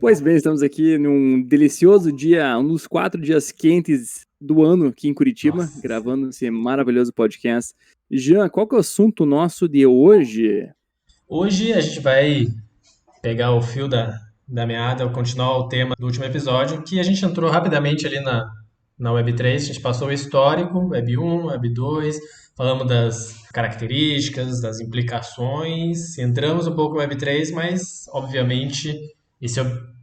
Pois bem, estamos aqui num delicioso dia, um dos 4 dias quentes do ano aqui em Curitiba, Nossa. gravando esse maravilhoso podcast. Jean, qual que é o assunto nosso de hoje? Hoje a gente vai pegar o fio da meada, continuar o tema do último episódio, que a gente entrou rapidamente ali na Web3, a gente passou o histórico, Web 1, Web 2, falamos das características, das implicações, entramos um pouco no Web 3, mas obviamente esse é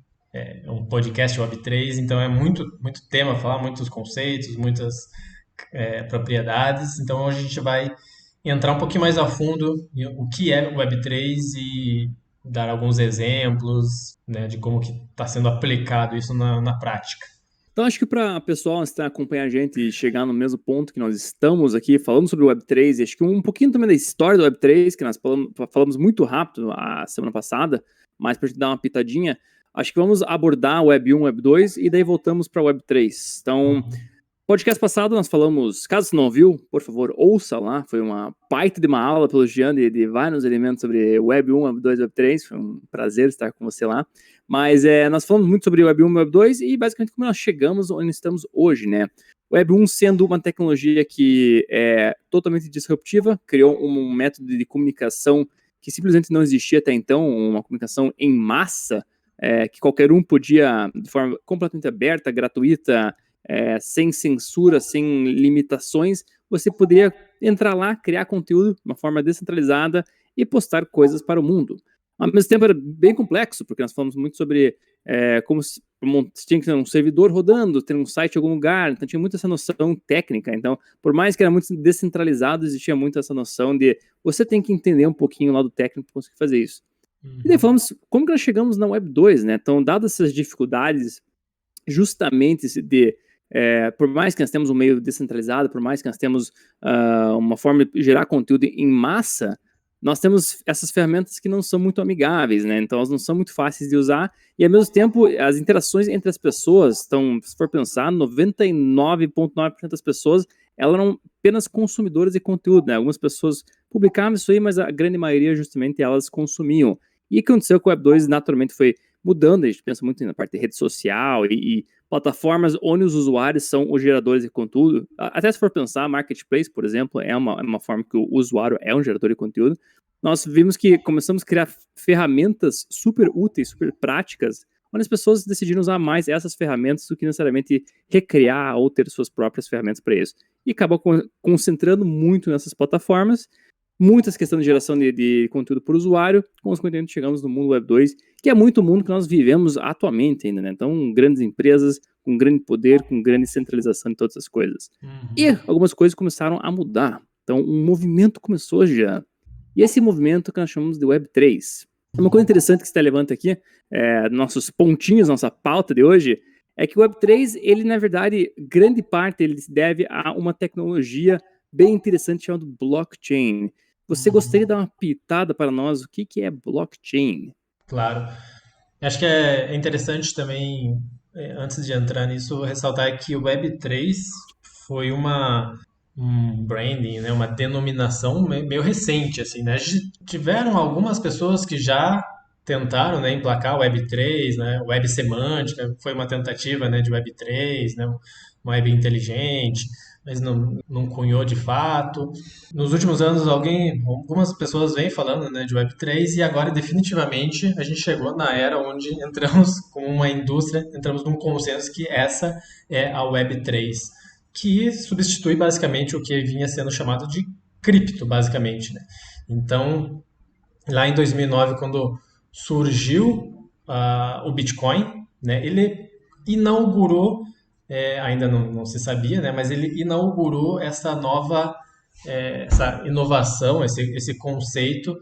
um podcast Web 3, então é muito tema, falar muitos conceitos, muitas propriedades. Então hoje a gente vai entrar um pouquinho mais a fundo em o que é o Web3 e dar alguns exemplos, né, de como que está sendo aplicado isso na prática. Então, acho que para o pessoal que está acompanhando a gente e chegar no mesmo ponto que nós estamos aqui, falando sobre o Web3, e acho que um pouquinho também da história do Web3, que nós falamos muito rápido a semana passada, mas para a gente dar uma pitadinha, acho que vamos abordar o Web 1, Web 2 e daí voltamos para o Web 3. Então, podcast passado nós falamos, caso você não ouviu, por favor, ouça lá, foi uma baita de uma aula pelo Jean de vários elementos sobre Web 1, Web 2, Web 3, foi um prazer estar com você lá. Mas nós falamos muito sobre Web 1 e Web 2 e basicamente como nós chegamos onde estamos hoje, né? Web 1 sendo uma tecnologia que é totalmente disruptiva, criou um método de comunicação que simplesmente não existia até então, uma comunicação em massa, que qualquer um podia, de forma completamente aberta, gratuita, sem censura, sem limitações, você poderia entrar lá, criar conteúdo de uma forma descentralizada e postar coisas para o mundo. Ao mesmo tempo era bem complexo, porque nós falamos muito sobre como tinha que ter um servidor rodando, ter um site em algum lugar, então tinha muito essa noção técnica. Então, por mais que era muito descentralizado, existia muito essa noção de você tem que entender um pouquinho lá do técnico para conseguir fazer isso. E daí falamos como que nós chegamos na Web 2, né? Então, dadas essas dificuldades, justamente por mais que nós temos um meio descentralizado, por mais que nós temos uma forma de gerar conteúdo em massa, nós temos essas ferramentas que não são muito amigáveis, né? Então elas não são muito fáceis de usar e ao mesmo tempo as interações entre as pessoas, então se for pensar, 99,9% das pessoas elas eram apenas consumidoras de conteúdo, né? Algumas pessoas publicavam isso aí, mas a grande maioria justamente elas consumiam. E o que aconteceu com o Web 2 naturalmente foi mudando, a gente pensa muito na parte de rede social e plataformas onde os usuários são os geradores de conteúdo. Até se for pensar, Marketplace, por exemplo, é uma forma que o usuário é um gerador de conteúdo. Nós vimos que começamos a criar ferramentas super úteis, super práticas, onde as pessoas decidiram usar mais essas ferramentas do que necessariamente recriar ou ter suas próprias ferramentas para isso. E acabou concentrando muito nessas plataformas, muitas questões de geração de conteúdo por usuário, consequentemente chegamos no mundo Web 2, que é muito o mundo que nós vivemos atualmente ainda, né? Então, grandes empresas com grande poder, com grande centralização de todas as coisas. E algumas coisas começaram a mudar. Então, um movimento começou já. E esse movimento que nós chamamos de Web 3. Uma coisa interessante que você levanta aqui, nossos pontinhos, nossa pauta de hoje, é que o Web 3, ele na verdade, grande parte, ele se deve a uma tecnologia bem interessante chamada blockchain. Você gostaria de dar uma pitada para nós? O que é blockchain? Claro. Acho que é interessante também, antes de entrar nisso, ressaltar que o Web 3 foi um branding, né, uma denominação meio recente, assim, né? Tiveram algumas pessoas que já tentaram, né, emplacar o Web 3, né? Web semântica foi uma tentativa, né, de Web 3, né? Uma web inteligente, mas não cunhou de fato. Nos últimos anos, algumas pessoas vêm falando, né, de Web 3 e agora definitivamente a gente chegou na era onde entramos como uma indústria, entramos num consenso que essa é a Web 3, que substitui basicamente o que vinha sendo chamado de cripto, basicamente, né? Então, lá em 2009, quando surgiu o Bitcoin, né, ele inaugurou, ainda não se sabia, né, mas ele inaugurou essa inovação, esse conceito,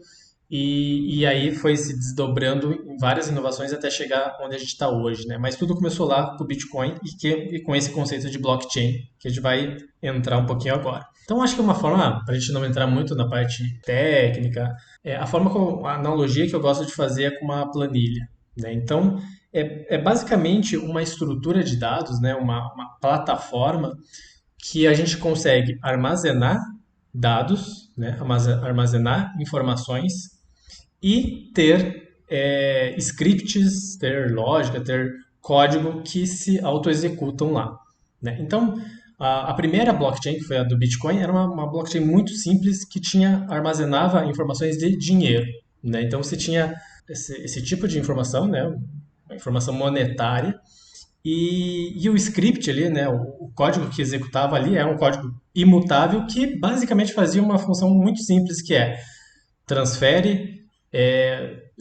e aí foi se desdobrando em várias inovações até chegar onde a gente está hoje, né? Mas tudo começou lá com o Bitcoin e com esse conceito de blockchain, que a gente vai entrar um pouquinho agora. Então, acho que uma forma, para a gente não entrar muito na parte técnica, a analogia que eu gosto de fazer é com uma planilha, né? Então, é basicamente uma estrutura de dados, né? Uma plataforma que a gente consegue armazenar dados, né? Armazenar informações e ter scripts, ter lógica, ter código que se auto-executam lá, né? Então, a primeira blockchain, que foi a do Bitcoin, era uma blockchain muito simples que armazenava informações de dinheiro, né? Então, você tinha esse tipo de informação, né? Uma informação monetária, e o script ali, né, o código que executava ali é um código imutável que basicamente fazia uma função muito simples que é transfere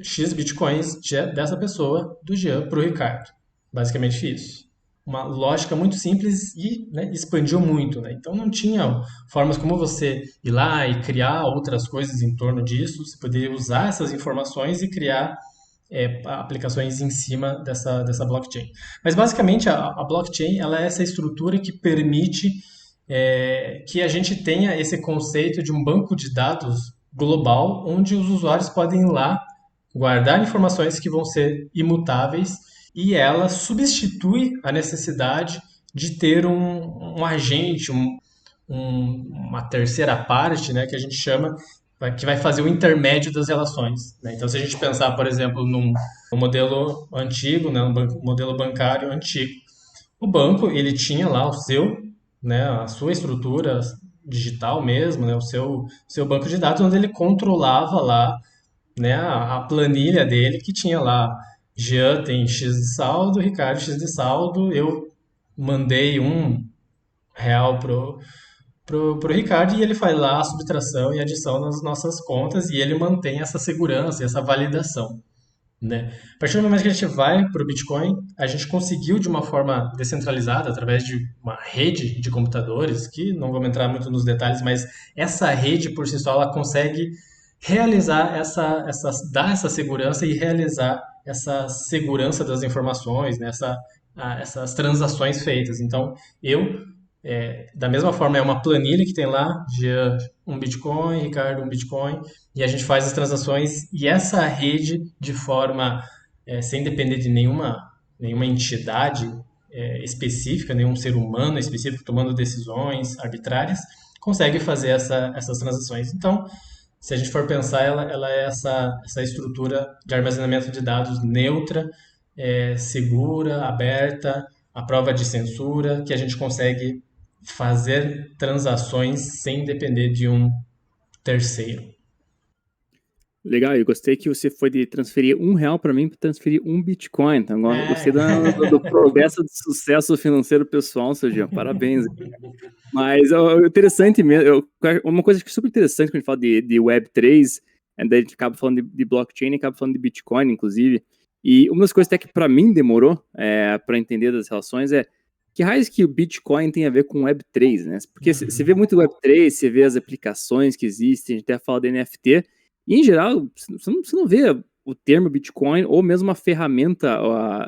X bitcoins dessa pessoa, do Jean, para o Ricardo. Basicamente isso. Uma lógica muito simples e, né, expandiu muito. Né? Então não tinha formas como você ir lá e criar outras coisas em torno disso. Você poderia usar essas informações e criar aplicações em cima dessa blockchain. Mas basicamente a blockchain ela é essa estrutura que permite que a gente tenha esse conceito de um banco de dados global, onde os usuários podem ir lá guardar informações que vão ser imutáveis e ela substitui a necessidade de ter um agente, uma terceira parte, né, que a gente chama, que vai fazer o intermédio das relações. Né? Então, se a gente pensar, por exemplo, num modelo antigo, né, um modelo bancário antigo, o banco ele tinha lá né, a sua estrutura digital mesmo, né, o seu banco de dados, onde ele controlava lá, né, a planilha dele que tinha lá, Jean tem X de saldo, Ricardo X de saldo, eu mandei R$ 1 pro Ricardo e ele faz lá a subtração e adição nas nossas contas e ele mantém essa segurança, essa validação. Né? A partir do momento que a gente vai para o Bitcoin, a gente conseguiu de uma forma descentralizada, através de uma rede de computadores, que não vamos entrar muito nos detalhes, mas essa rede por si só ela consegue realizar dar essa segurança e realizar essa segurança das informações, né? Essas transações feitas. Então, da mesma forma, é uma planilha que tem lá, Jean, um Bitcoin, Ricardo, um Bitcoin, e a gente faz as transações e essa rede, de forma sem depender de nenhuma entidade específica, nenhum ser humano específico tomando decisões arbitrárias, consegue fazer essas transações. Então, se a gente for pensar, ela é essa estrutura de armazenamento de dados neutra, segura, aberta, à prova de censura, que a gente consegue fazer transações sem depender de um terceiro. Legal, eu gostei que você foi de transferir R$ 1 para mim para transferir 1 Bitcoin. Então, eu gostei do progresso de sucesso financeiro pessoal, Sérgio. Parabéns. Mas interessante mesmo. Uma coisa que é super interessante quando a gente fala de Web3, daí a gente acaba falando de blockchain e acaba falando de Bitcoin, inclusive. E uma das coisas até que para mim demorou para entender das relações é que raios que o Bitcoin tem a ver com Web3, né? Porque você vê muito Web3, você vê as aplicações que existem, a gente até fala de NFT, e em geral, você não vê o termo Bitcoin ou mesmo uma ferramenta,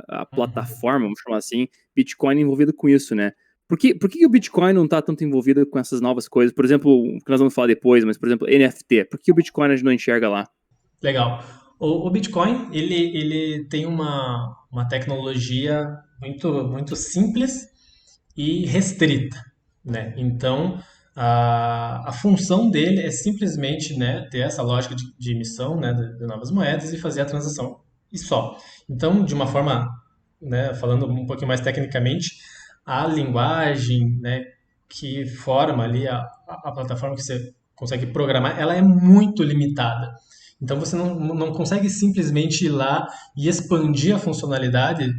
a plataforma, vamos chamar assim, Bitcoin envolvido com isso, né? Por que o Bitcoin não está tanto envolvido com essas novas coisas? Por exemplo, o que nós vamos falar depois, mas, por exemplo, NFT. Por que o Bitcoin a gente não enxerga lá? Legal. O Bitcoin, ele tem uma tecnologia muito simples e restrita, né? Então, a função dele é simplesmente, né, ter essa lógica de emissão, né, de novas moedas e fazer a transação e só. Então, de uma forma, né, falando um pouquinho mais tecnicamente, a linguagem, né, que forma ali a plataforma que você consegue programar, ela é muito limitada. Então você não consegue simplesmente ir lá e expandir a funcionalidade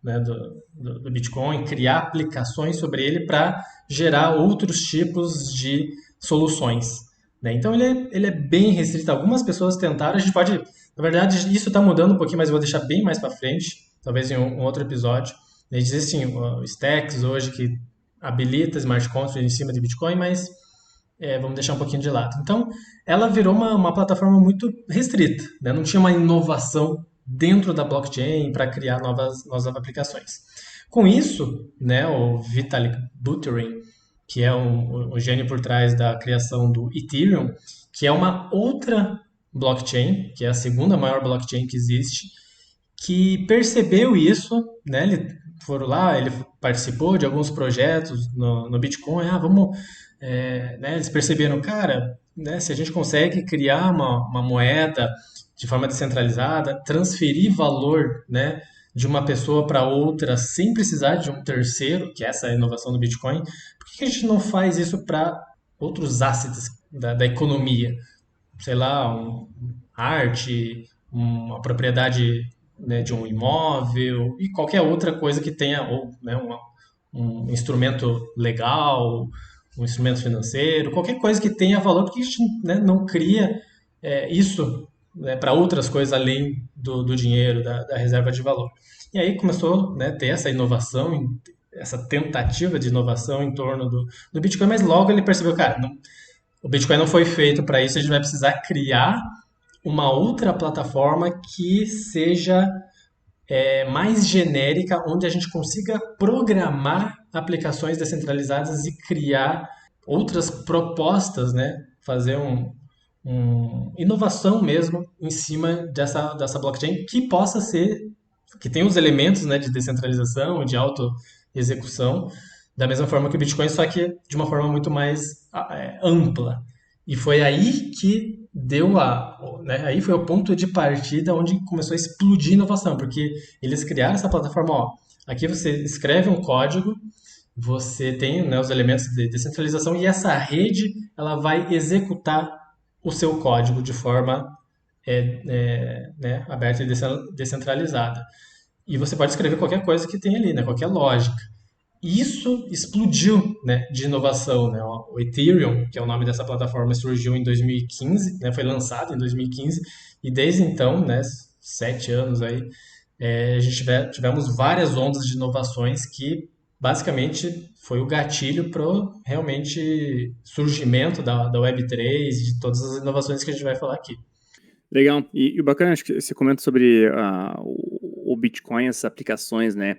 né, do Bitcoin, criar aplicações sobre ele para gerar outros tipos de soluções. Né? Então ele é bem restrito. Algumas pessoas tentaram, a gente pode. Na verdade, isso está mudando um pouquinho, mas eu vou deixar bem mais para frente, talvez em um outro episódio. Existem stacks hoje que habilita smart contracts em cima de Bitcoin, mas vamos deixar um pouquinho de lado. Então, ela virou uma plataforma muito restrita, né? Não tinha uma inovação dentro da blockchain para criar novas aplicações. Com isso, né, o Vitalik Buterin, que é o gênio por trás da criação do Ethereum, que é uma outra blockchain, que é a segunda maior blockchain que existe, que percebeu isso, né? Ele participou de alguns projetos no Bitcoin, né? Eles perceberam, cara, né? Se a gente consegue criar uma moeda de forma descentralizada, transferir valor, né, de uma pessoa para outra sem precisar de um terceiro, que é essa inovação do Bitcoin. Por que a gente não faz isso para outros assets da economia? Sei lá, arte, uma propriedade, né, de um imóvel e qualquer outra coisa que tenha, ou, né, um instrumento legal, um instrumento financeiro, qualquer coisa que tenha valor, porque a gente, né, não cria isso, né, para outras coisas além do dinheiro, da reserva de valor. E aí começou, né, ter essa inovação, essa tentativa de inovação em torno do Bitcoin, mas logo ele percebeu, cara, o Bitcoin não foi feito para isso, a gente vai precisar criar uma outra plataforma que seja mais genérica, onde a gente consiga programar aplicações descentralizadas e criar outras propostas, né? Fazer inovação mesmo em cima dessa blockchain que possa ser, que tem os elementos, né, de descentralização, de auto-execução, da mesma forma que o Bitcoin, só que de uma forma muito mais ampla. E foi aí que né, aí foi o ponto de partida onde começou a explodir a inovação, porque eles criaram essa plataforma, ó, aqui você escreve um código, você tem, né, os elementos de descentralização e essa rede ela vai executar o seu código de forma né, aberta e descentralizada. E você pode escrever qualquer coisa que tem ali, né, qualquer lógica. Isso explodiu, né, de inovação, né? O Ethereum, que é o nome dessa plataforma, surgiu em 2015, né, foi lançado em 2015, e desde então, né, 7 anos aí, a gente tivemos várias ondas de inovações que basicamente foi o gatilho para o realmente surgimento da Web3 e de todas as inovações que a gente vai falar aqui. Legal. E o bacana, acho que você comenta sobre o Bitcoin, essas aplicações, né?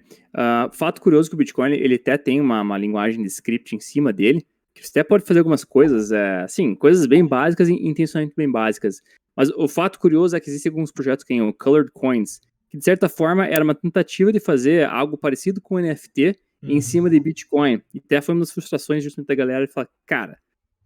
Fato curioso que o Bitcoin, ele até tem uma linguagem de script em cima dele, que você até pode fazer algumas coisas, assim, coisas bem básicas e intencionalmente bem básicas. Mas o fato curioso é que existem alguns projetos que tem o Colored Coins, que de certa forma era uma tentativa de fazer algo parecido com NFT em cima de Bitcoin. E até foi uma das frustrações justamente da galera de falar, cara,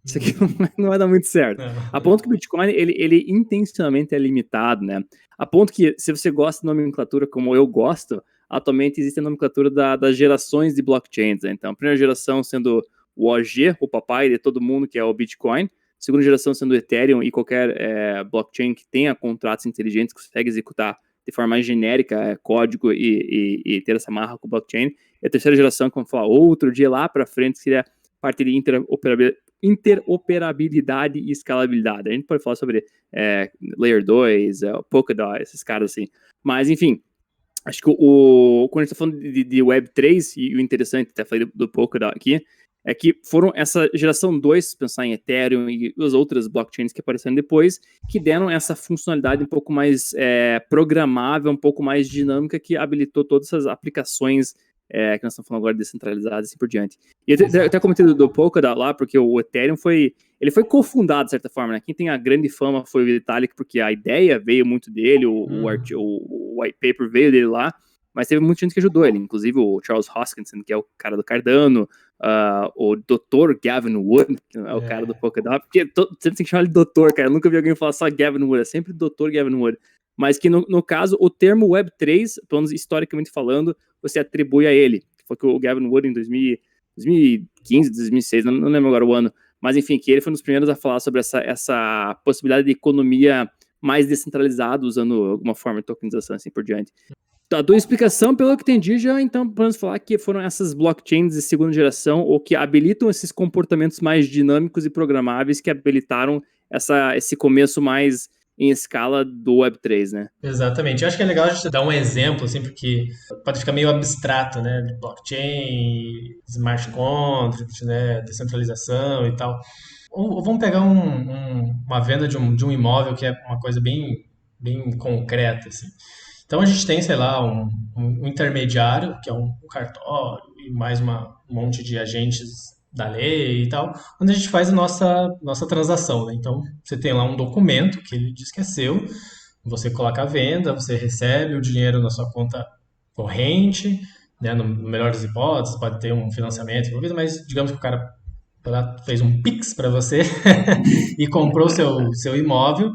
isso aqui não vai dar muito certo. A ponto que o Bitcoin, ele intencionalmente é limitado, né? A ponto que, se você gosta de nomenclatura como eu gosto, atualmente existe a nomenclatura das gerações de blockchains, né? Então, a primeira geração sendo o OG, o papai de todo mundo, que é o Bitcoin. Segunda geração sendo o Ethereum e qualquer blockchain que tenha contratos inteligentes que consegue executar de forma mais genérica código e ter essa marra com o blockchain. E a terceira geração, como eu falar outro dia lá para frente, seria parte de interoperabilidade e escalabilidade. A gente pode falar sobre Layer 2, Polkadot, esses caras assim. Mas, enfim, acho que quando a gente está falando de Web3, e o interessante, até falei do Polkadot aqui, é que foram essa geração 2, pensar em Ethereum e as outras blockchains que apareceram depois, que deram essa funcionalidade um pouco mais programável, um pouco mais dinâmica, que habilitou todas essas aplicações que nós estamos falando agora descentralizadas e assim por diante. E eu até comentei do Polkadot lá, porque o Ethereum foi cofundado, de certa forma, né? Quem tem a grande fama foi o Vitalik, porque a ideia veio muito dele, o white paper veio dele lá, mas teve muita gente que ajudou ele, inclusive o Charles Hoskinson, que é o cara do Cardano, o Dr. Gavin Wood, que é o cara do Polkadot, porque sempre tem que chamar ele de doutor, cara, eu nunca vi alguém falar só Gavin Wood, é sempre Dr. Gavin Wood. Mas que, no caso, o termo Web3, pelo menos historicamente falando, você atribui a ele. Foi que o Gavin Wood, em 2015, 2006, não lembro agora o ano, mas enfim, que ele foi um dos primeiros a falar sobre essa possibilidade de economia mais descentralizada, usando alguma forma de tokenização, assim por diante. A tua explicação, pelo que entendi, já então podemos falar que foram essas blockchains de segunda geração, ou que habilitam esses comportamentos mais dinâmicos e programáveis que habilitaram esse começo mais em escala do Web3, né? Exatamente. Eu acho que é legal a gente dar um exemplo, assim, porque pode ficar meio abstrato, né? Blockchain, smart contract, né? Descentralização e tal. Ou vamos pegar uma venda de um imóvel que é uma coisa bem, bem concreta, assim. Então a gente tem, sei lá, um intermediário, que é um cartório e mais um monte de agentes da lei e tal, onde a gente faz a nossa transação, né? Então, você tem lá um documento que ele diz que é seu, você coloca a venda, você recebe o dinheiro na sua conta corrente, né? No melhor das hipóteses, pode ter um financiamento envolvido, mas digamos que o cara fez um Pix para você e comprou seu imóvel,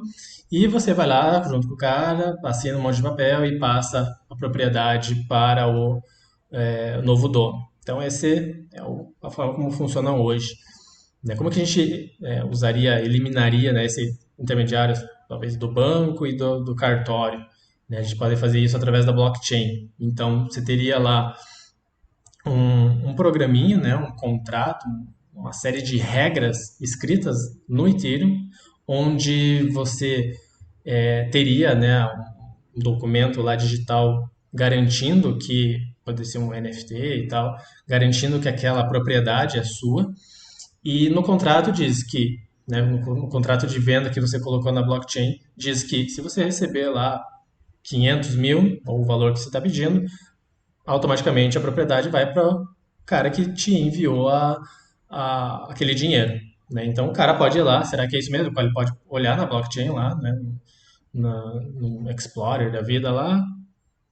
E você vai lá junto com o cara, assina um monte de papel e passa a propriedade para o novo dono. Então, esse é a forma como funciona hoje. Né? Como que a gente eliminaria, né, esse intermediário, talvez do banco e do cartório? Né? A gente pode fazer isso através da blockchain. Então, você teria lá um programinha, né, um contrato, uma série de regras escritas no Ethereum, onde você teria, né, um documento lá digital garantindo que, pode ser um NFT e tal, garantindo que aquela propriedade é sua. E no contrato diz que, né, no contrato de venda que você colocou na blockchain, diz que se você receber lá 500 mil, ou o valor que você está pedindo, automaticamente a propriedade vai para o cara que te enviou aquele dinheiro. Né? Então o cara pode ir lá, será que é isso mesmo? Ele pode olhar na blockchain lá, né? No Explorer da vida lá,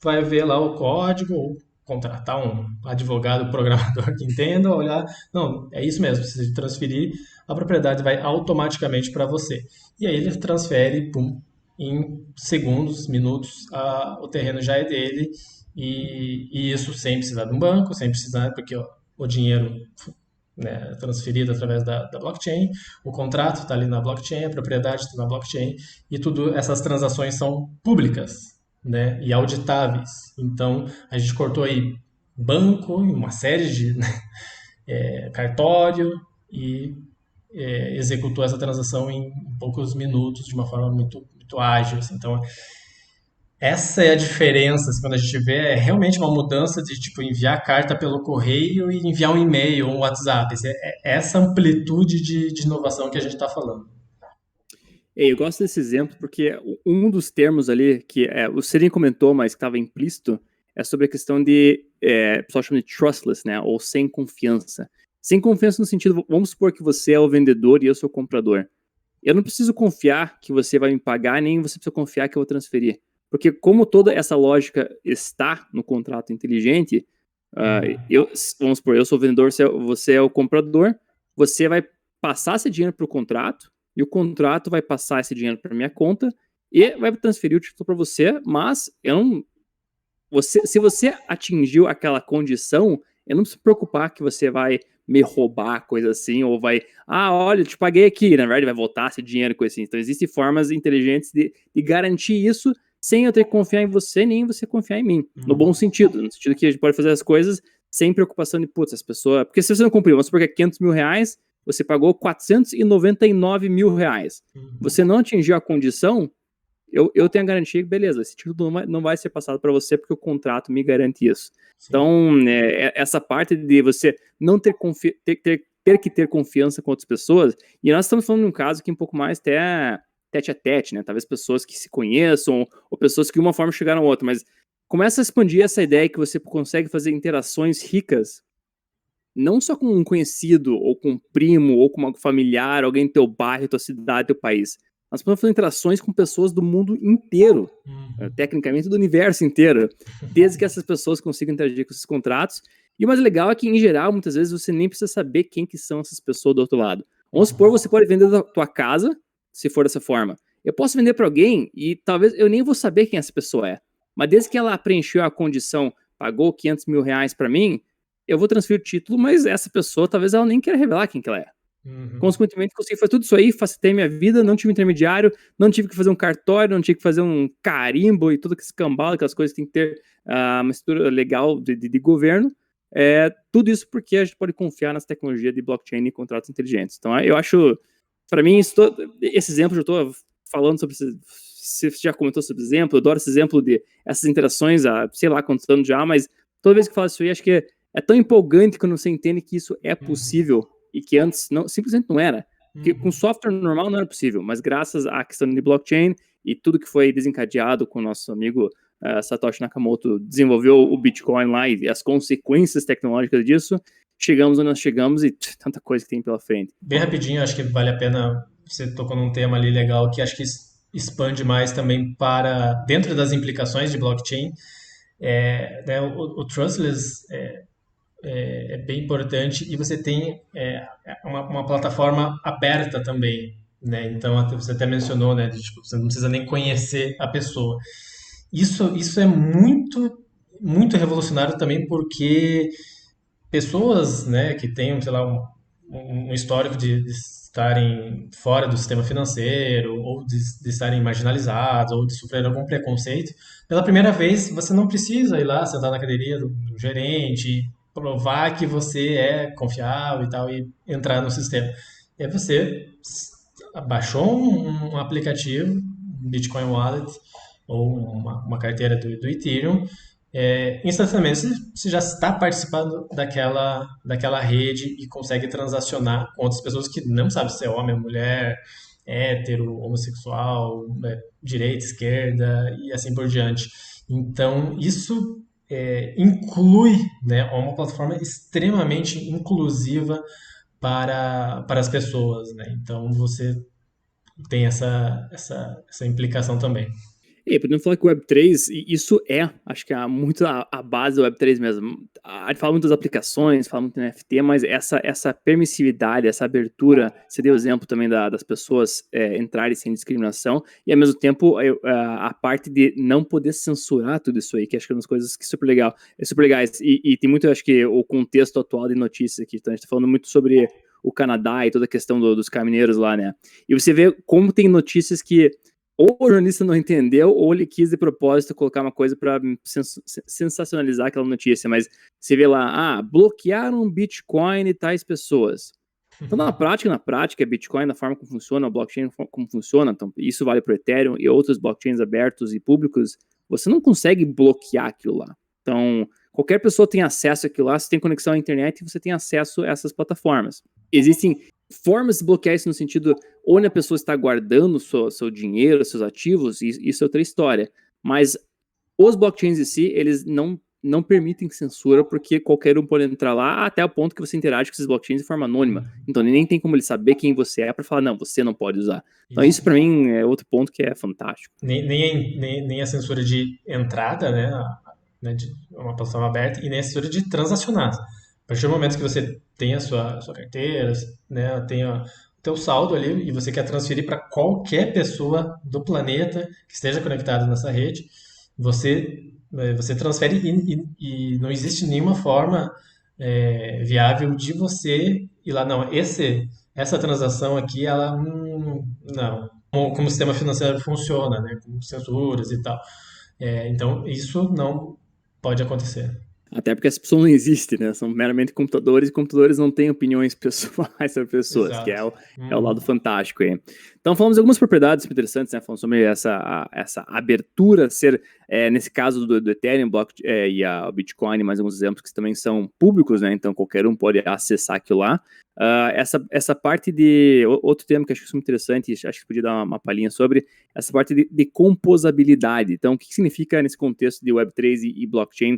vai ver lá o código, ou contratar um advogado, programador que entenda, olhar, não, é isso mesmo, precisa transferir, a propriedade vai automaticamente para você. E aí ele transfere, pum, em segundos, minutos, o terreno já é dele, e isso sem precisar de um banco, sem precisar, porque o dinheiro, né, transferido através da blockchain, o contrato está ali na blockchain, a propriedade está na blockchain, e tudo essas transações são públicas, né, e auditáveis. Então, a gente cortou aí banco, uma série de cartório, e executou essa transação em poucos minutos, de uma forma muito, muito ágil. Assim. Então, essa é a diferença, assim, quando a gente vê, é realmente uma mudança de tipo enviar carta pelo correio e enviar um e-mail ou um WhatsApp. É essa amplitude de inovação que a gente está falando. Eu gosto desse exemplo porque um dos termos ali que o Seren comentou, mas que estava implícito, é sobre a questão de, o pessoal chama de trustless, né, ou sem confiança. Sem confiança no sentido, vamos supor que você é o vendedor e eu sou o comprador. Eu não preciso confiar que você vai me pagar, nem você precisa confiar que eu vou transferir. Porque como toda essa lógica está no contrato inteligente, vamos supor, eu sou o vendedor, você é o comprador, você vai passar esse dinheiro para o contrato, e o contrato vai passar esse dinheiro para minha conta, e vai transferir o título para você, mas eu não... se você atingiu aquela condição, eu não preciso me preocupar que você vai me roubar, coisa assim, ou vai, olha, eu te paguei aqui, na verdade vai voltar esse dinheiro, coisa assim. Então existem formas inteligentes de garantir isso sem eu ter que confiar em você, nem você confiar em mim, no bom sentido, no sentido que a gente pode fazer as coisas sem preocupação de, putz, as pessoas... Porque se você não cumpriu, vamos supor que é 500 mil reais, você pagou 499 mil reais. Você não atingiu a condição, eu tenho a garantia que, beleza, esse título não vai ser passado para você porque o contrato me garante isso. Sim. Então, essa parte de você não ter que ter confiança com outras pessoas, e nós estamos falando de um caso que é um pouco mais até tete a tete, né? Talvez pessoas que se conheçam, ou pessoas que de uma forma chegaram a outra, mas começa a expandir essa ideia que você consegue fazer interações ricas, não só com um conhecido, ou com um primo, ou com um familiar, alguém do teu bairro, tua cidade, teu país. Nós podemos fazer interações com pessoas do mundo inteiro, tecnicamente do universo inteiro, desde que essas pessoas consigam interagir com esses contratos. E o mais legal é que, em geral, muitas vezes você nem precisa saber quem que são essas pessoas do outro lado. Vamos supor, você pode vender da tua casa, se for dessa forma. Eu posso vender para alguém e talvez eu nem vou saber quem essa pessoa é. Mas desde que ela preencheu a condição, pagou 500 mil reais para mim, eu vou transferir o título, mas essa pessoa, talvez ela nem queira revelar quem que ela é. Consequentemente, consegui fazer tudo isso aí, facilitei minha vida, não tive intermediário, não tive que fazer um cartório, não tive que fazer um carimbo e tudo esse cambalo, aquelas coisas que tem que ter uma estrutura legal de governo. Tudo isso porque a gente pode confiar nas tecnologias de blockchain e contratos inteligentes. Então, eu acho, para mim, esse exemplo, eu estou falando sobre, você já comentou sobre esse exemplo, eu adoro esse exemplo de essas interações há, sei lá quantos anos já, mas toda vez que eu falo isso aí, acho que é tão empolgante quando você entende que isso é possível e que antes simplesmente não era. Porque com software normal não era possível, mas graças à questão de blockchain e tudo que foi desencadeado com o nosso amigo Satoshi Nakamoto desenvolveu o Bitcoin lá e as consequências tecnológicas disso, chegamos onde nós chegamos e tanta coisa que tem pela frente. Bem rapidinho, acho que vale a pena, você tocou num tema ali legal que acho que expande mais também para dentro das implicações de blockchain. Né, o trustless é bem importante e você tem uma plataforma aberta também. né? Então, você até mencionou, né, de, tipo, você não precisa nem conhecer a pessoa. Isso é muito revolucionário também porque pessoas, né, que tenham, sei lá, um histórico de estarem fora do sistema financeiro, ou de estarem marginalizados, ou de sofrer algum preconceito, pela primeira vez você não precisa ir lá sentar na cadeirinha do gerente, provar que você é confiável e tal, e entrar no sistema. E aí você baixou um aplicativo, Bitcoin Wallet, ou uma carteira do Ethereum, instantaneamente você já está participando daquela rede e consegue transacionar com outras pessoas que não sabem se é homem, mulher, hétero, homossexual, direita, esquerda e assim por diante. Então, isso inclui, né, é uma plataforma extremamente inclusiva para as pessoas, né? Então, você tem essa implicação também. E podemos falar que o Web3, isso acho que é muito a base do Web3 mesmo. A gente fala muito das aplicações, fala muito do NFT, mas essa permissividade, essa abertura, você deu o exemplo também das pessoas entrarem sem discriminação, e ao mesmo tempo a parte de não poder censurar tudo isso aí, que acho que é uma das coisas que é super legais. E tem muito, acho que, o contexto atual de notícias aqui. Então a gente tá falando muito sobre o Canadá e toda a questão dos caminhoneiros lá, né? E você vê como tem notícias que ou o jornalista não entendeu, ou ele quis de propósito colocar uma coisa para sensacionalizar aquela notícia, mas você vê lá, bloquearam Bitcoin e tais pessoas. Então, na prática, Bitcoin, na forma como funciona, o blockchain como funciona, então isso vale para o Ethereum e outros blockchains abertos e públicos, você não consegue bloquear aquilo lá. Então, qualquer pessoa tem acesso àquilo lá, você tem conexão à internet e você tem acesso a essas plataformas. Existem formas de bloquear isso no sentido onde a pessoa está guardando seu dinheiro, seus ativos, isso é outra história. Mas os blockchains em si, eles não permitem censura, porque qualquer um pode entrar lá até o ponto que você interage com esses blockchains de forma anônima. Então nem tem como ele saber quem você é para falar, não, você não pode usar. Então isso para mim é outro ponto que é fantástico. Nem a censura de entrada, né, de uma plataforma aberta, e nem a censura de transacionar. A partir do momento que você tem a sua carteira, né, tem o teu saldo ali, e você quer transferir para qualquer pessoa do planeta que esteja conectada nessa rede, você transfere e não existe nenhuma forma viável de você ir lá, não, essa transação aqui, ela, não. Como o sistema financeiro funciona, né, com censuras e tal. Então, isso não pode acontecer. Até porque as pessoas não existem, né? São meramente computadores, e computadores não têm opiniões pessoais sobre pessoas, que Exato. é o lado fantástico aí. Então, falamos de algumas propriedades interessantes, né? Falamos sobre essa abertura ser, nesse caso do Ethereum e a Bitcoin, mais alguns exemplos que também são públicos, né? Então, qualquer um pode acessar aquilo lá. Essa parte de... Outro tema que eu acho que é muito interessante, acho que podia dar uma palhinha sobre, essa parte de composabilidade. Então, o que significa nesse contexto de Web3 e blockchain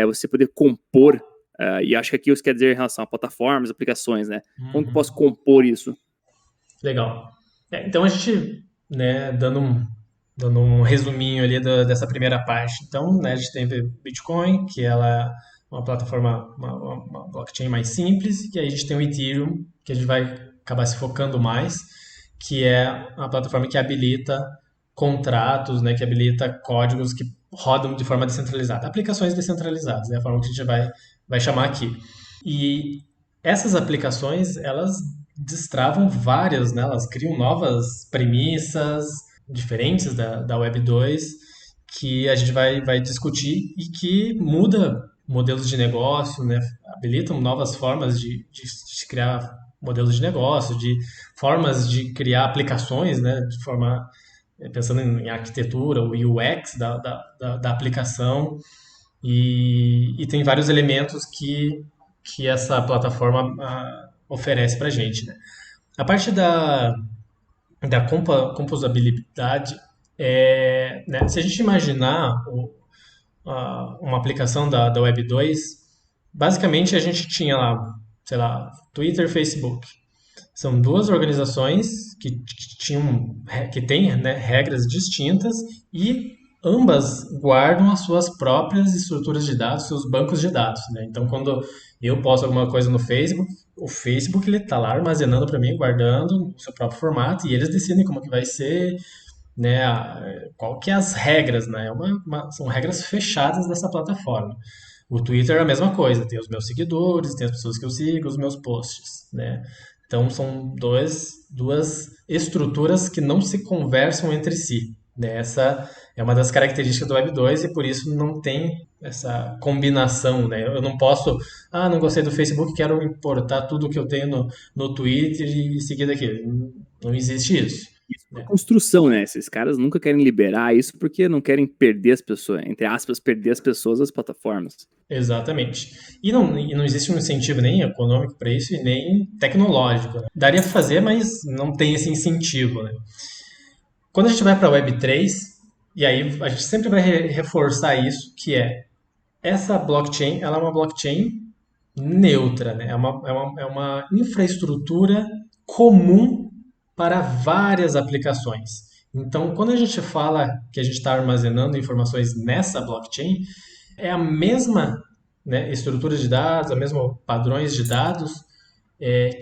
você poder compor, e acho que aqui isso quer dizer em relação a plataformas, aplicações, né? Como que eu posso compor isso? Legal. Então, a gente, né, dando um resuminho ali dessa primeira parte. Então, né, a gente tem o Bitcoin, que ela é uma plataforma, uma blockchain mais simples, e aí a gente tem o Ethereum, que a gente vai acabar se focando mais, que é uma plataforma que habilita contratos, né, que habilita códigos que rodam de forma descentralizada. Aplicações descentralizadas, é a forma que a gente vai chamar aqui. E essas aplicações, elas destravam várias, né? Elas criam novas premissas diferentes da Web 2 que a gente vai discutir e que muda modelos de negócio, né? Habilitam novas formas de criar modelos de negócio, de formas de criar aplicações, né? De forma pensando em arquitetura, o UX da aplicação, e tem vários elementos que essa plataforma oferece para a gente. Né? A parte da composabilidade, né, se a gente imaginar uma aplicação da Web 2, basicamente a gente tinha lá, sei lá, Twitter, Facebook. São duas organizações que têm, né, regras distintas e ambas guardam as suas próprias estruturas de dados, seus bancos de dados, né? Então, quando eu posto alguma coisa no Facebook, o Facebook ele está lá armazenando para mim, guardando o seu próprio formato, e eles decidem como que vai ser, né? Qual que é as regras, né? São regras fechadas dessa plataforma. O Twitter é a mesma coisa, tem os meus seguidores, tem as pessoas que eu sigo, os meus posts, né? Então são duas estruturas que não se conversam entre si, né? Essa é uma das características do Web 2 e por isso não tem essa combinação, né? Eu não posso, não gostei do Facebook, quero importar tudo que eu tenho no Twitter e seguir daquilo. Não existe isso, Isso é uma né? construção, né? Esses caras nunca querem liberar isso porque não querem perder as pessoas, entre aspas, perder as pessoas das plataformas. Exatamente. E não existe um incentivo nem econômico para isso e nem tecnológico, né? Daria para fazer, mas não tem esse incentivo, né? Quando a gente vai para a Web3, e aí a gente sempre vai reforçar isso, que é essa blockchain, ela é uma blockchain neutra, né? É uma infraestrutura comum para várias aplicações. Então, quando a gente fala que a gente está armazenando informações nessa blockchain, é a mesma, né, estrutura de dados, a mesma padrões de dados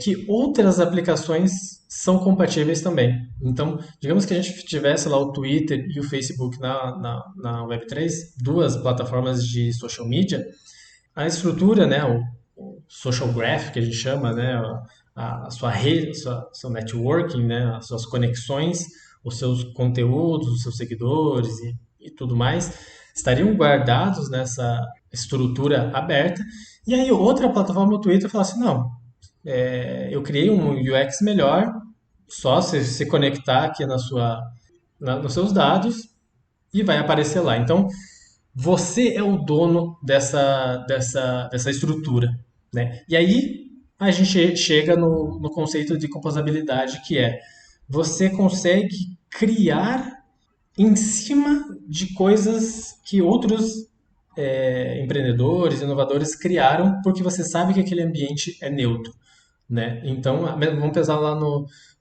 que outras aplicações são compatíveis também. Então, digamos que a gente tivesse lá o Twitter e o Facebook na Web3, duas plataformas de social media, a estrutura, né, o social graph que a gente chama, né, a sua rede, seu networking, né, as suas conexões, os seus conteúdos, os seus seguidores e tudo mais, estariam guardados nessa estrutura aberta. E aí outra plataforma, o Twitter, fala assim, não, eu criei um UX melhor, só se conectar aqui nos seus dados e vai aparecer lá. Então, você é o dono dessa estrutura, né? E aí a gente chega no conceito de composabilidade, que é você consegue criar em cima de coisas que outros empreendedores, inovadores criaram, porque você sabe que aquele ambiente é neutro, né? Então, vamos pensar lá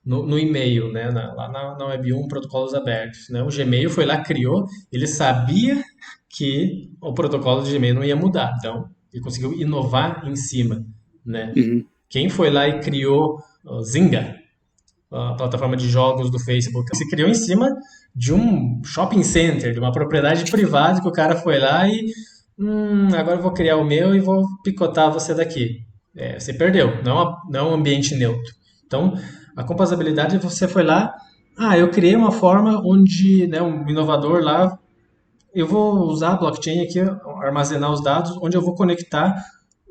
no e-mail, né? Lá na Web 1, protocolos abertos, né? O Gmail foi lá, criou, ele sabia que o protocolo do Gmail não ia mudar, então ele conseguiu inovar em cima, né? Uhum. Quem foi lá e criou o Zynga, a plataforma de jogos do Facebook, se criou em cima de um shopping center, de uma propriedade privada que o cara foi lá e agora eu vou criar o meu e vou picotar você daqui. Você perdeu, não é um ambiente neutro. Então, a composabilidade você foi lá, eu criei uma forma onde, né, um inovador lá, eu vou usar a blockchain aqui, armazenar os dados, onde eu vou conectar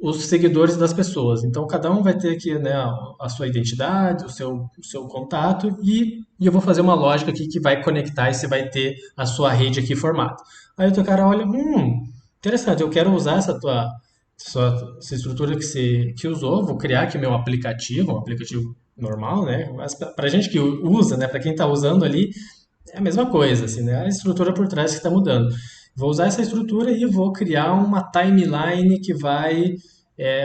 os seguidores das pessoas. Então, cada um vai ter aqui, né, a sua identidade, o seu contato, e eu vou fazer uma lógica aqui que vai conectar e você vai ter a sua rede aqui formada. Aí o teu cara olha, interessante, eu quero usar essa estrutura que você que usou, vou criar aqui meu aplicativo, um aplicativo normal, né? Mas para gente que usa, né, para quem está usando ali, é a mesma coisa, assim, né? A estrutura por trás que está mudando. Vou usar essa estrutura e vou criar uma timeline que vai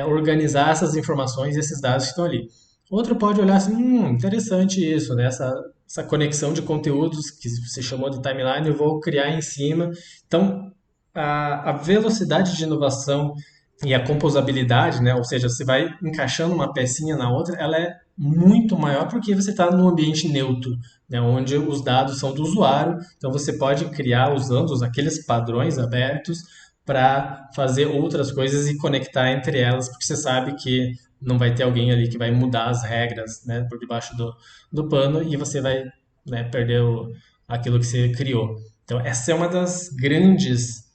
organizar essas informações e esses dados que estão ali. Outro pode olhar assim, interessante isso, né? Essa conexão de conteúdos que você chamou de timeline, eu vou criar em cima. Então, a velocidade de inovação e a composabilidade, né? Ou seja, você vai encaixando uma pecinha na outra, ela é muito maior porque você está num ambiente neutro, né? Onde os dados são do usuário, então você pode criar usando aqueles padrões abertos para fazer outras coisas e conectar entre elas, porque você sabe que não vai ter alguém ali que vai mudar as regras, né, por debaixo do pano e você vai, né, perder aquilo que você criou. Então, essa é uma das grandes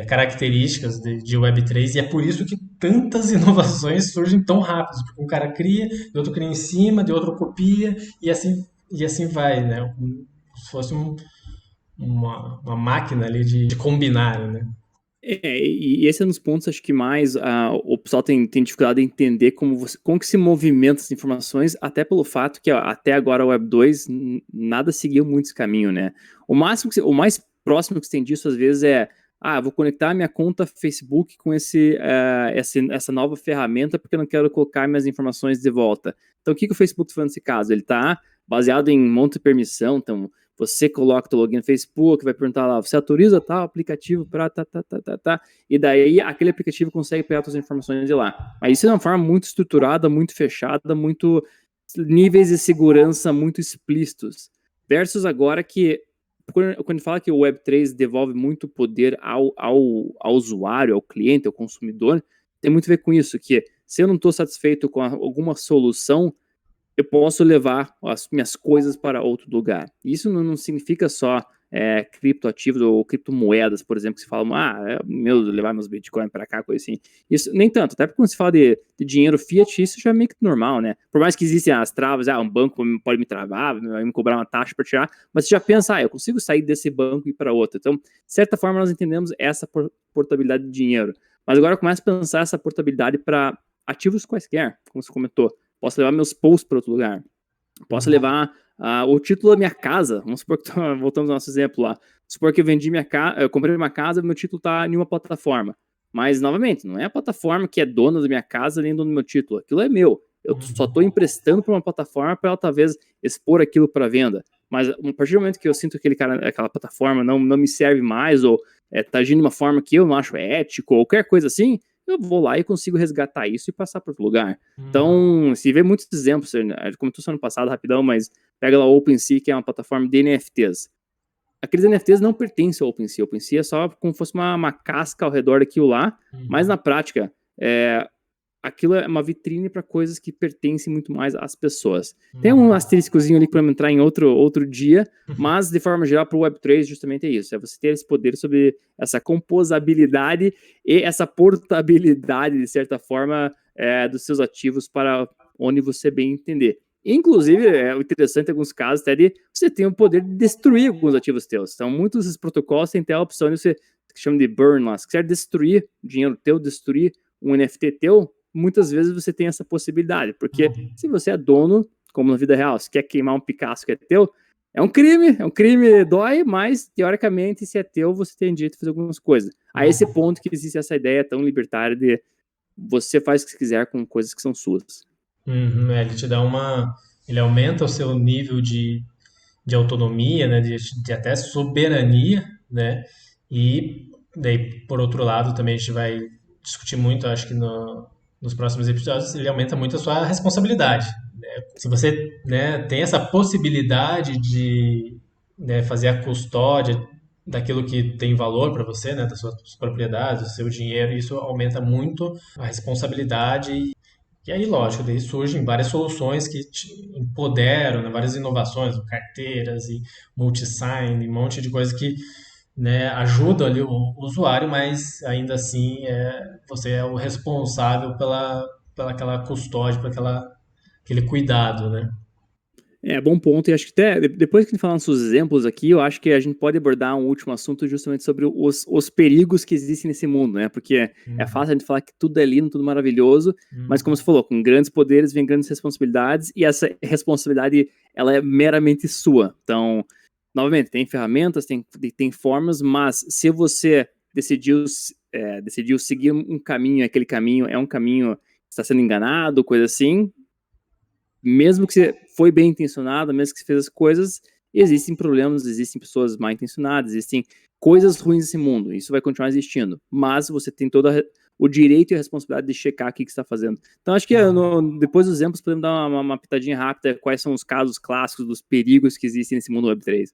características de Web3 e é por isso que tantas inovações surgem tão rápido, porque um cara cria, de outro cria em cima, de outro copia e assim vai, né? Como se fosse uma máquina ali de combinar, né? E esse é um dos pontos, acho que mais o pessoal tem dificuldade em entender como que se movimenta essas informações, até pelo fato que até agora a Web 2 nada seguiu muito esse caminho, né? O mais próximo que se tem disso, às vezes, vou conectar minha conta Facebook com essa nova ferramenta porque eu não quero colocar minhas informações de volta. Então, o que o Facebook está fazendo nesse caso? Ele está baseado em monte de permissão, então você coloca o login no Facebook, vai perguntar lá, você autoriza tal aplicativo para e daí aquele aplicativo consegue pegar suas informações de lá. Mas isso é uma forma muito estruturada, muito fechada, muito níveis de segurança muito explícitos. Versus agora que, quando fala que o Web3 devolve muito poder ao usuário, ao cliente, ao consumidor, tem muito a ver com isso, que se eu não estou satisfeito com alguma solução, eu posso levar as minhas coisas para outro lugar. Isso não significa só criptoativos ou criptomoedas, por exemplo, que se fala, levar meus Bitcoin para cá, coisa assim. Isso nem tanto, até porque quando se fala de dinheiro fiat, isso já é meio que normal, né? Por mais que existem as travas, um banco pode me travar, vai me cobrar uma taxa para tirar, mas você já pensa, eu consigo sair desse banco e ir para outro. Então, de certa forma, nós entendemos essa portabilidade de dinheiro. Mas agora começa a pensar essa portabilidade para ativos quaisquer, como você comentou. Posso levar meus posts para outro lugar. Posso levar o título da minha casa. Vamos supor que voltamos ao nosso exemplo lá. Supor que eu vendi minha casa, eu comprei uma casa, meu título está em uma plataforma. Mas, novamente, não é a plataforma que é dona da minha casa nem dona do meu título. Aquilo é meu. Eu só estou emprestando para uma plataforma para ela, talvez, expor aquilo para venda. Mas, a partir do momento que eu sinto que aquela plataforma não me serve mais ou está agindo de uma forma que eu não acho ético ou qualquer coisa assim, eu vou lá e consigo resgatar isso e passar para outro lugar. Então, se vê muitos exemplos, comentou isso ano passado, rapidão, mas pega lá o OpenSea, que é uma plataforma de NFTs. Aqueles NFTs não pertencem ao OpenSea. O OpenSea é só como se fosse uma casca ao redor daquilo lá, mas na prática, aquilo é uma vitrine para coisas que pertencem muito mais às pessoas. Tem um asteriscozinho ali para entrar em outro dia, mas de forma geral para o Web3 justamente é isso, é você ter esse poder sobre essa composabilidade e essa portabilidade, de certa forma, dos seus ativos para onde você bem entender. Inclusive, é interessante em alguns casos até de você tem o poder de destruir alguns ativos teus. Então, muitos desses protocolos têm até a opção de você, que chama de burn lá, se quiser destruir dinheiro teu, destruir um NFT teu, muitas vezes você tem essa possibilidade, porque se você é dono, como na vida real, se quer queimar um Picasso que é teu, é um crime, dói, mas teoricamente se é teu, você tem direito de fazer algumas coisas. A esse ponto que existe essa ideia tão libertária de você faz o que você quiser com coisas que são suas. Ele te dá ele aumenta o seu nível de autonomia, né, de até soberania, né, e daí, por outro lado, também a gente vai discutir muito, acho que nos próximos episódios, ele aumenta muito a sua responsabilidade, né? Se você, né, tem essa possibilidade de, né, fazer a custódia daquilo que tem valor para você, né, das suas propriedades, do seu dinheiro, isso aumenta muito a responsabilidade. E aí, lógico, daí surgem várias soluções que te empoderam, né, várias inovações, carteiras e multi-sign, um monte de coisa que, né, ajudam ali o usuário, mas ainda assim você é o responsável pela aquela custódia, aquele cuidado, né? Bom ponto, e acho que até depois que a gente falar nossos exemplos aqui, eu acho que a gente pode abordar um último assunto justamente sobre os perigos que existem nesse mundo, né? Porque é fácil a gente falar que tudo é lindo, tudo maravilhoso, mas como você falou, com grandes poderes vem grandes responsabilidades, e essa responsabilidade, ela é meramente sua. Então, novamente, tem ferramentas, tem formas, mas se você decidiu seguir um caminho, aquele caminho é um caminho que está sendo enganado, coisa assim, mesmo que você foi bem intencionado, mesmo que você fez as coisas, existem problemas, existem pessoas mal intencionadas, existem coisas ruins nesse mundo, isso vai continuar existindo, mas você tem todo o direito e a responsabilidade de checar o que você está fazendo. Então, acho que depois dos exemplos, podemos dar uma pitadinha rápida, quais são os casos clássicos dos perigos que existem nesse mundo Web3.